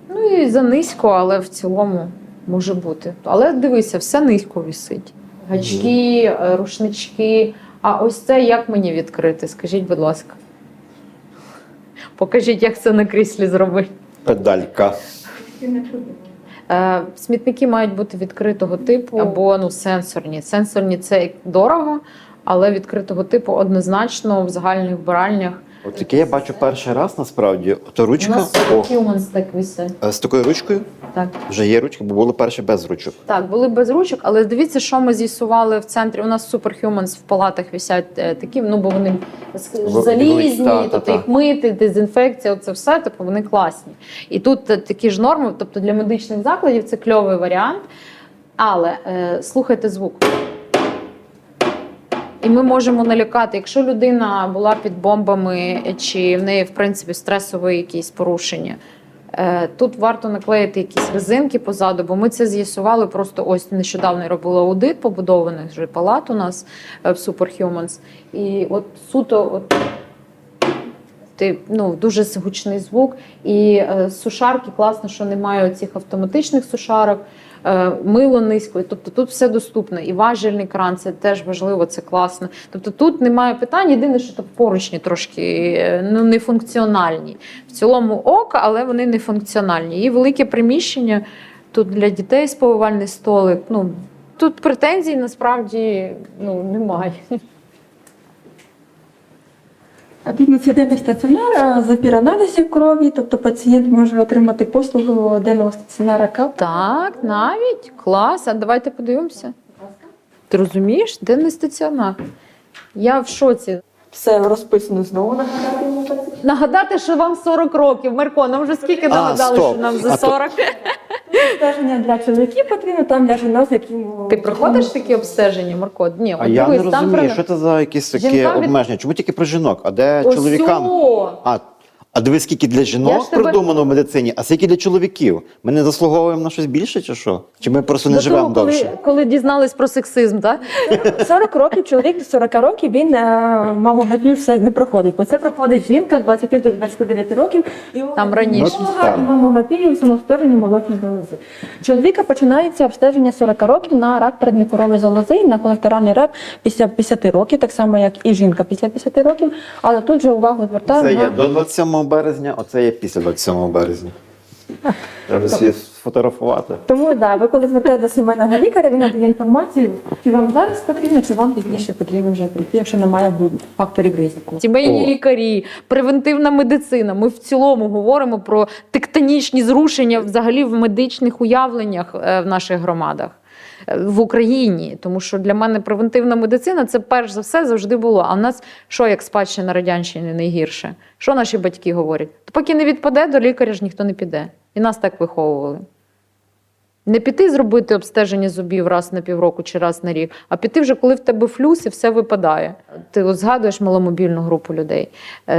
Ну і занизько, але в цілому може бути. Але дивися, все низько висить. Гачки, рушнички. А ось це як мені відкрити? Скажіть, будь ласка. Покажіть, як це на кріслі зробити. Педалька. Смітники мають бути відкритого типу або ну, сенсорні. Сенсорні – це дорого, але відкритого типу однозначно в загальних вбиральнях. От яке я бачу перший раз, насправді, то У ручка нас Humans так висить. з такою ручкою. Так. Вже є ручки, бо були перші без ручок. Так, були без ручок, але дивіться, що ми з'ясували в центрі. У нас Superhumans в палатах висять такі, ну бо вони залізні, тобто їх мити, дезінфекція, це все, тобто вони класні. І тут такі ж норми, тобто для медичних закладів це кльовий варіант. Але слухайте звук. І ми можемо налякати, якщо людина була під бомбами, чи в неї, в принципі, стресові якісь порушення. Тут варто наклеїти якісь резинки позаду, бо ми це з'ясували, просто ось нещодавно я робила аудит побудованих вже палат у нас в Superhumans. І от суто ну, дуже гучний звук. І сушарки класно, що немає цих автоматичних сушарок, мило низько, тобто тут все доступно. І важельний кран, це теж важливо, це класно. Тобто тут немає питань, єдине, що тут поручні трошки ну, нефункціональні. В цілому ок, але вони нефункціональні. І велике приміщення, тут для дітей сповивальний столик. Ну, тут претензій насправді ну, немає. А тут у нас є денний стаціонар, забір аналізів крові, тобто пацієнт може отримати послугу денного стаціонара КАП. Так, навіть клас. А давайте подивимося. Ти розумієш, денний стаціонар. Я в шоці. Все розписано знову на Нагадати, що вам 40 років. Марко, нам вже скільки нагадали, стоп. що нам за А то- 40. обстеження для чоловіків потрібно, там для жінок, які... Ти проходиш такі обстеження, Марко? Ні, А от я не дивись, там розумію, що це за якісь такі Жінкам від- обмеження. Чому тільки про жінок? А де Ось чоловікам? о! А дивись, скільки для Я жінок ж тебе- придумано в медицині, а скільки для чоловіків? Ми не заслуговуємо на щось більше, чи що? Чи ми просто не До живемо того, довше? коли дізнались про сексизм, так? 40 років, чоловік до 40 років, він мамографію все не проходить. Бо це проходить жінка з 25 до 29 років. І Там раніше. так. Мамографію в самостворенні молочної залози. Чоловіка починається обстеження 40 років на рак передміхорової залози і на колекторальний рак після 50 років, так само як і жінка після 50 років. Але тут же увагу звертаємо Це на... є до 27 березня, оце є після 27 березня. Треба собі сфотографувати. Тому ви коли звертаєте до сімейного лікаря, він надає інформацію, чи вам зараз потрібно, чи вам пізніше потрібно вже прийти, якщо немає факторів ризику. Сімейні О. лікарі, превентивна медицина. Ми в цілому говоримо про тектонічні зрушення взагалі в медичних уявленнях в наших громадах. В Україні, тому що для мене превентивна медицина це перш за все завжди було. А в нас що як спадщина Радянщини найгірше? Що наші батьки говорять? То поки не відпаде, до лікаря ж ніхто не піде. І нас так виховували. Не піти зробити обстеження зубів раз на півроку чи раз на рік, а піти вже, коли в тебе флюс і все випадає. Ти от згадуєш маломобільну групу людей.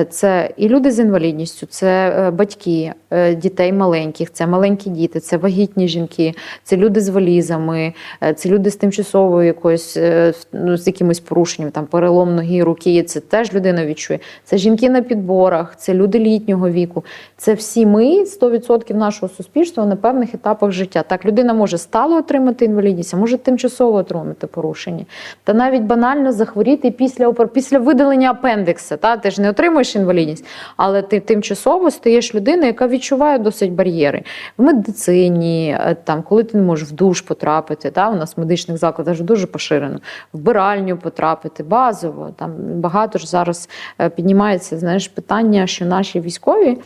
Це і люди з інвалідністю, це батьки дітей маленьких, це маленькі діти, це вагітні жінки, це люди з валізами, це люди з тимчасовою якоюсь, з якимось порушенням, там перелом ноги, руки, це теж людина відчує. Це жінки на підборах, це люди літнього віку. Це всі ми, 100% нашого суспільства на певних етапах життя. Так, людина може стало отримати інвалідність, а може тимчасово отримати порушення. Та навіть банально захворіти після видалення апендикса. Ти ж не отримуєш інвалідність, але ти тимчасово стаєш людиною, яка відчуває досить бар'єри. В медицині, коли ти не можеш в душ потрапити, у нас в медичних закладах дуже поширено, в вбиральню потрапити, базово. Багато ж зараз піднімається питання, що наші військові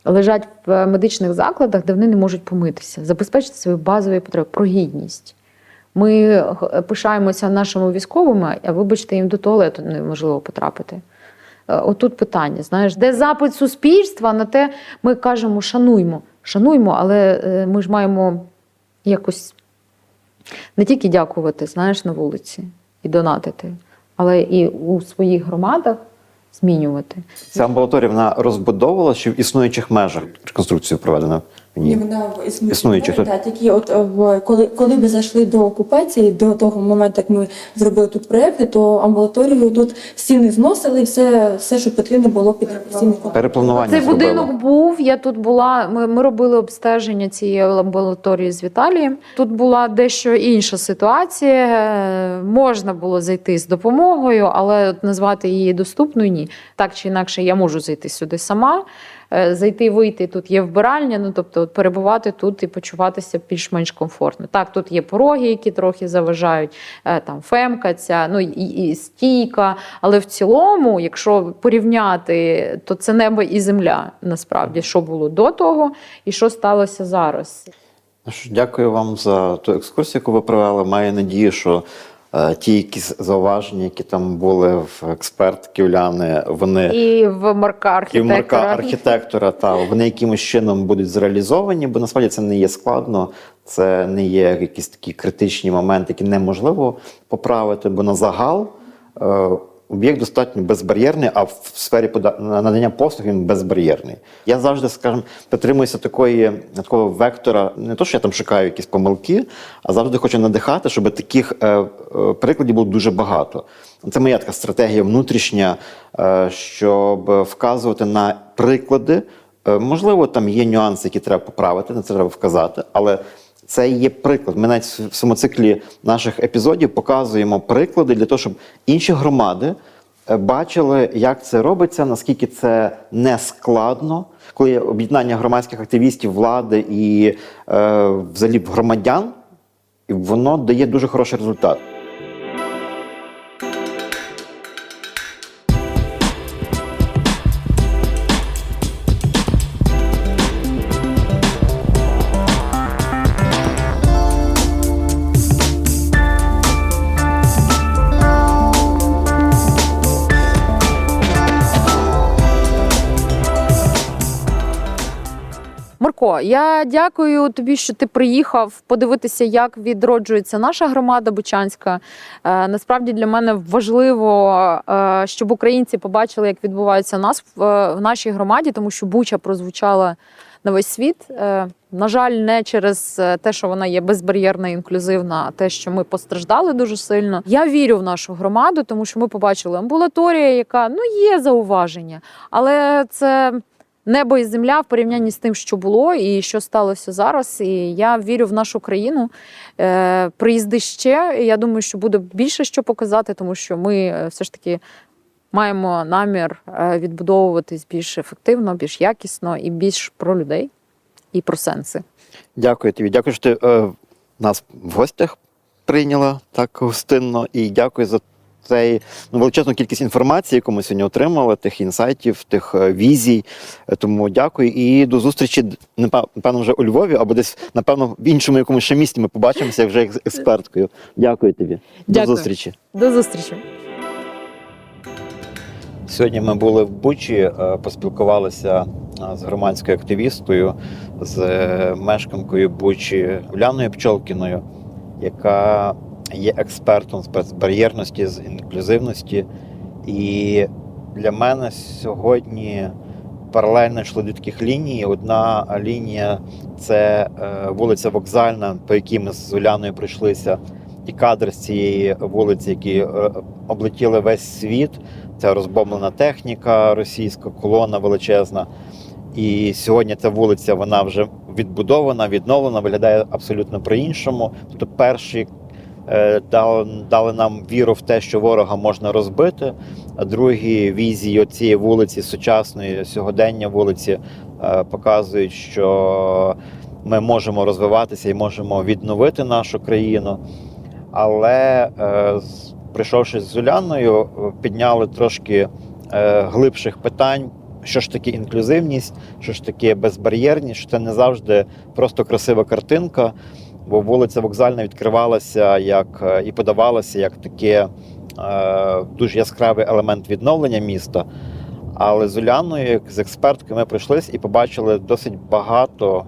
лежать в медичних закладах, де вони не можуть помитися, забезпечити свої базові потреби, про гідність. Ми пишаємося нашими військовими, а вибачте, їм до туалету неможливо потрапити. Отут питання, де запит суспільства на те, ми кажемо, шануймо, але ми ж маємо якось не тільки дякувати, на вулиці і донатити, але і у своїх громадах змінювати. Ця амбулаторія, вона розбудовувала, чи в існуючих межах реконструкцію проведена? Ні, вона в Існуючі тут. Тільки коли ми зайшли до окупації, до того моменту, як ми зробили тут проєкти, то амбулаторію тут стіни зносили, і все, що потрібно було під стіни. Перепланування Цей зробили. будинок був, я тут була, ми робили обстеження цієї амбулаторії з Віталієм. Тут була дещо інша ситуація, можна було зайти з допомогою, але назвати її доступною – ні. Так чи інакше, я можу зайти сюди сама. Зайти, вийти, тут є вбиральня, тобто перебувати тут і почуватися більш-менш комфортно. Так, тут є пороги, які трохи заважають, фемка ця, і стійка, але в цілому, якщо порівняти, то це небо і земля, насправді, що було до того і що сталося зараз. Дякую вам за ту екскурсію, яку ви провели. Маю надію, що ті якісь зауваження, які там були в експертки Уляни, вони І в Марка архітектора, вони якимось чином будуть зреалізовані, бо насправді це не є складно, це не є якісь такі критичні моменти, які неможливо поправити, бо на загал об'єкт достатньо безбар'єрний, а в сфері надання послуг він безбар'єрний. Я завжди, притримуюся такого вектора, не то, що я там шукаю якісь помилки, а завжди хочу надихати, щоб таких прикладів було дуже багато. Це моя така стратегія внутрішня, щоб вказувати на приклади. Можливо, там є нюанси, які треба поправити, на це треба вказати, але це є приклад. Ми навіть в цьому циклі наших епізодів показуємо приклади для того, щоб інші громади бачили, як це робиться, наскільки це не складно, коли є об'єднання громадських активістів, влади і взагалі громадян, і воно дає дуже хороший результат. Марко, я дякую тобі, що ти приїхав подивитися, як відроджується наша громада бучанська. Насправді для мене важливо, щоб українці побачили, як відбувається нас в нашій громаді, тому що Буча прозвучала на весь світ. На жаль, не через те, що вона є безбар'єрна і інклюзивна, а те, що ми постраждали дуже сильно. Я вірю в нашу громаду, тому що ми побачили амбулаторію, яка, є зауваження, але це небо і земля в порівнянні з тим, що було і що сталося зараз. І я вірю в нашу країну. Приїзди ще. І я думаю, що буде більше що показати, тому що ми все ж таки маємо намір відбудовуватись більш ефективно, більш якісно і більш про людей і про сенси. Дякую тобі. Дякую, що ти нас в гостях прийняла так гостинно. І дякую за цей величезну кількість інформації, яку ми сьогодні отримали, тих інсайтів, тих візій. Тому дякую і до зустрічі, напевно, вже у Львові, або десь, напевно, в іншому якомусь ще місті ми побачимося вже як з експерткою. Дякую тобі. Дякую. До зустрічі. До зустрічі. Сьогодні ми були в Бучі, поспілкувалися з громадською активісткою, з мешканкою Бучі Уляною Пчолкіною, яка є експертом з безбар'єрності, з інклюзивності. І для мене сьогодні паралельно йшли дві таких лінії. Одна лінія – це вулиця Вокзальна, по якій ми з Уляною пройшлися, і кадр з цієї вулиці, які облетіли весь світ. Це розбомблена техніка, російська колона величезна. І сьогодні ця вулиця, вона вже відбудована, відновлена, виглядає абсолютно по-іншому. Тобто перші дали нам віру в те, що ворога можна розбити, а другі візії цієї вулиці, сучасної, сьогодення вулиці, показують, що ми можемо розвиватися і можемо відновити нашу країну. Але прийшовши з Уляною, підняли трошки глибших питань, що ж таке інклюзивність, що ж таке безбар'єрність, що це не завжди просто красива картинка, бо вулиця Вокзальна відкривалася як і подавалася як таке дуже яскравий елемент відновлення міста. Але з Уляною, як з експерткою, ми прийшлись і побачили досить багато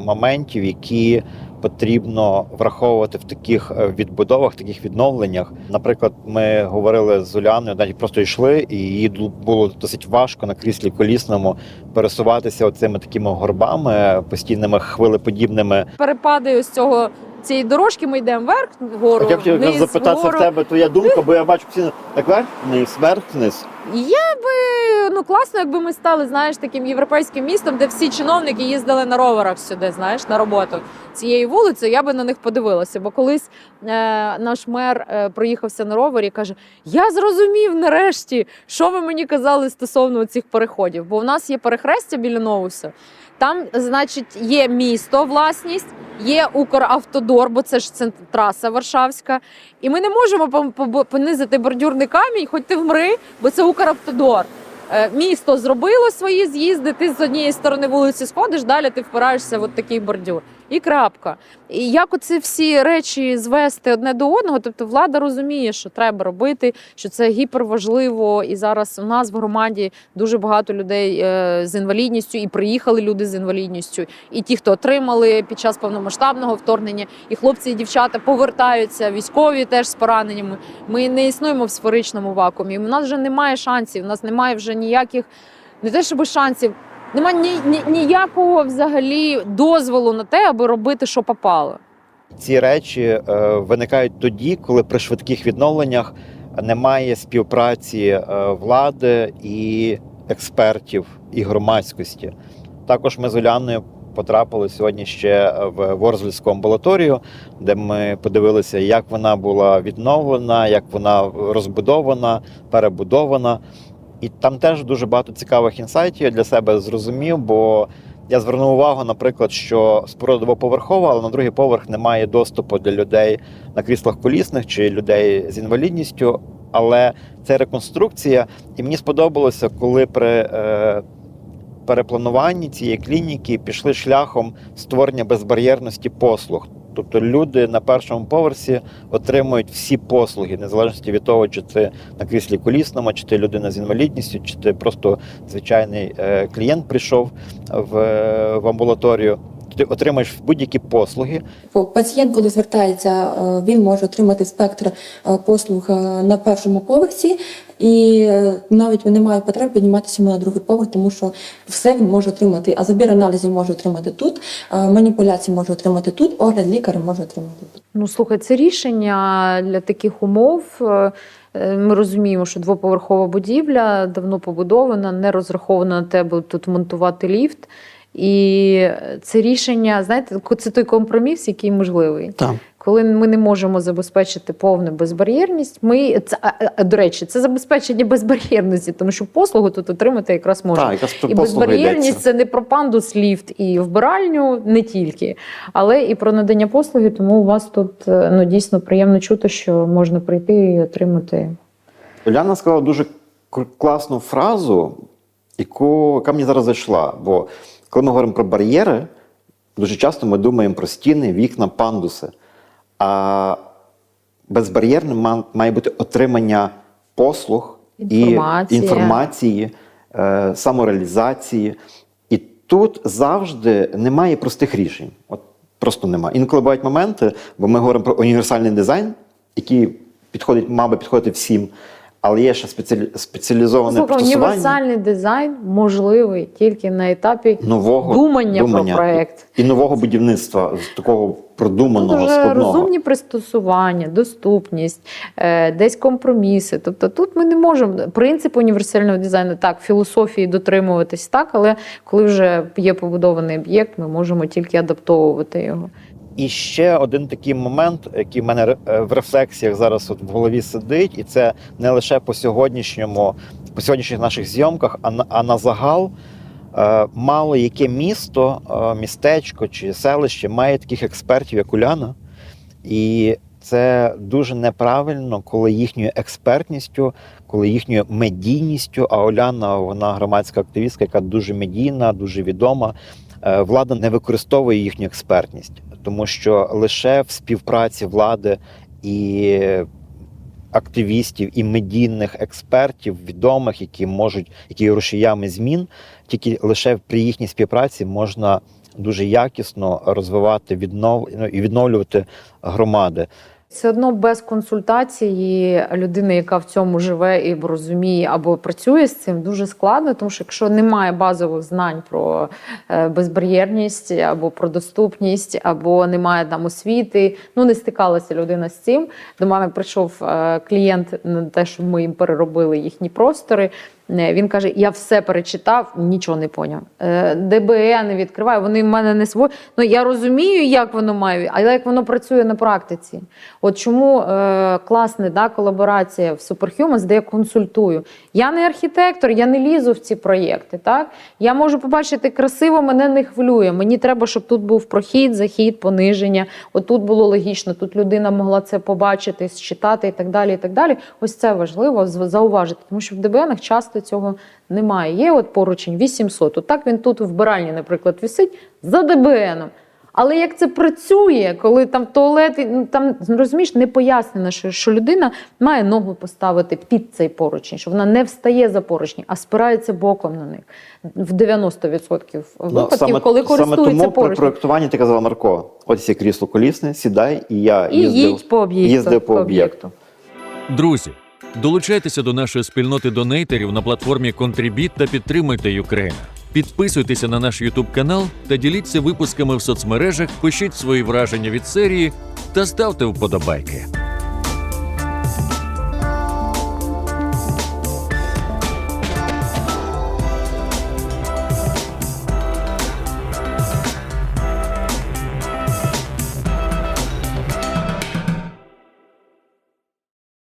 моментів, які потрібно враховувати в таких відбудовах, таких відновленнях. Наприклад, ми говорили з Уляною, навіть просто йшли, і їй було досить важко на кріслі колісному пересуватися оцими такими горбами, постійними хвилеподібними. Перепади ось цієї дорожки, ми йдемо вверх, вгору, Я хотів вниз, запитатися вгору. в тебе, твоя думка, бо я бачу постійно так вверх-вниз. Я би, класно, якби ми стали, знаєш, таким європейським містом, де всі чиновники їздили на роверах сюди, знаєш, на роботу цією вулицею, я би на них подивилася. Бо колись наш мер проїхався на ровері і каже, я зрозумів нарешті, що ви мені казали стосовно цих переходів. Бо в нас є перехрестя біля Новуса, там, значить, є місто, власність, є Укравтодор, бо це ж траса Варшавська. І ми не можемо понизити бордюрний камінь, хоч ти вмри, бо це Укравтодор. Місто зробило свої з'їзди, ти з однієї сторони вулиці сходиш, далі ти впираєшся в от такий бордюр. І крапка. І як оці всі речі звести одне до одного, тобто влада розуміє, що треба робити, що це гіперважливо. І зараз у нас в громаді дуже багато людей з інвалідністю, і приїхали люди з інвалідністю, і ті, хто отримали під час повномасштабного вторгнення, і хлопці, і дівчата повертаються, військові теж з пораненнями. Ми не існуємо в сферичному вакуумі. У нас вже немає шансів, у нас немає вже ніяких, не те щоб шансів, немає ніякого взагалі дозволу на те, аби робити, що попало. Ці речі виникають тоді, коли при швидких відновленнях немає співпраці влади і експертів, і громадськості. Також ми з Уляною потрапили сьогодні ще в Ворзельську амбулаторію, де ми подивилися, як вона була відновлена, як вона розбудована, перебудована. І там теж дуже багато цікавих інсайтів я для себе зрозумів, бо я звернув увагу, наприклад, що споруда двоповерхова, але на другий поверх немає доступу для людей на кріслах колісних чи людей з інвалідністю. Але це реконструкція, і мені сподобалося, коли при переплануванні цієї клініки пішли шляхом створення безбар'єрності послуг. Тобто люди на першому поверсі отримують всі послуги, незалежно від того, чи ти на кріслі колісному, чи ти людина з інвалідністю, чи ти просто звичайний клієнт прийшов в амбулаторію. Ти отримаєш будь-які послуги. Пацієнт, коли звертається, він може отримати спектр послуг на першому поверсі, і навіть він не має потреби підніматися на другий поверх, тому що все він може отримати. А забір аналізів може отримати тут, маніпуляції може отримати тут, огляд лікаря може отримати тут. Слухай, це рішення для таких умов. Ми розуміємо, що двоповерхова будівля давно побудована, не розрахована на те, аби тут монтувати ліфт. І це рішення, знаєте, це той компроміс, який можливий. Так. Коли ми не можемо забезпечити повну безбар'єрність, до речі, це забезпечення безбар'єрності, тому що послугу тут отримати якраз можна. Так, якраз про І послугу безбар'єрність йдеться. це не про пандус, ліфт і вбиральню, не тільки, але і про надання послуги. Тому у вас тут дійсно приємно чути, що можна прийти і отримати. Уляна сказала дуже класну фразу, яка мені зараз зайшла. Бо коли ми говоримо про бар'єри, дуже часто ми думаємо про стіни, вікна, пандуси. А безбар'єрним має бути отримання послуг інформації, самореалізації. І тут завжди немає простих рішень. От просто немає. Інколи бувають моменти, бо ми говоримо про універсальний дизайн, який мав би підходити всім, але є ще спеціалізоване пристосування. Універсальний дизайн можливий тільки на етапі нового думання про проєкт. І нового будівництва, з такого продуманого, Тут складного. Розумні пристосування, доступність, десь компроміси. Тобто тут ми не можемо принцип універсального дизайну, так, філософії дотримуватись, так, але коли вже є побудований об'єкт, ми можемо тільки адаптовувати його. І ще один такий момент, який в мене в рефлексіях зараз в голові сидить, і це не лише по сьогоднішніх наших зйомках, а на загал. Мало яке місто, містечко чи селище має таких експертів, як Уляна. І це дуже неправильно, коли їхньою експертністю, коли їхньою медійністю, а Уляна, вона громадська активістка, яка дуже медійна, дуже відома, влада не використовує їхню експертність. Тому що лише в співпраці влади і активістів, і медійних експертів, відомих, які є рушіями змін, тільки лише при їхній співпраці можна дуже якісно розвивати і відновлювати громади. Все одно без консультації людини, яка в цьому живе і розуміє або працює з цим, дуже складно, тому що якщо немає базових знань про безбар'єрність або про доступність, або немає там освіти, не стикалася людина з цим. До мене прийшов клієнт на те, що ми їм переробили їхні простори. Він каже, я все перечитав, нічого не поняв. ДБЕ не відкриваю, вони в мене не свої. Я розумію, як воно має, але як воно працює на практиці. От чому класна колаборація в Superhumans, де я консультую. Я не архітектор, я не лізу в ці проєкти. Так? Я можу побачити красиво, мене не хвилює. Мені треба, щоб тут був прохід, захід, пониження. От тут було логічно, тут людина могла це побачити, считати і так далі, і так далі. Ось це важливо зауважити, тому що в ДБНах часто цього немає. Є от поручень 800. Отак він тут у вбиральні, наприклад, висить за ДБНом. Але як це працює, коли там туалет, там, розумієш, не пояснено, що людина має ногу поставити під цей поручень, що вона не встає за поручні, а спирається боком на них. В 90% випадків, коли користується поручнем. Саме тому при проєктуванні ти казала, Марко, ось є крісло колісне, сідай, і я їздив по об'єкту. Друзі, долучайтеся до нашої спільноти донейтерів на платформі Contribit та підтримуйте Ukraine. Підписуйтеся на наш YouTube канал та діліться випусками в соцмережах, пишіть свої враження від серії та ставте вподобайки.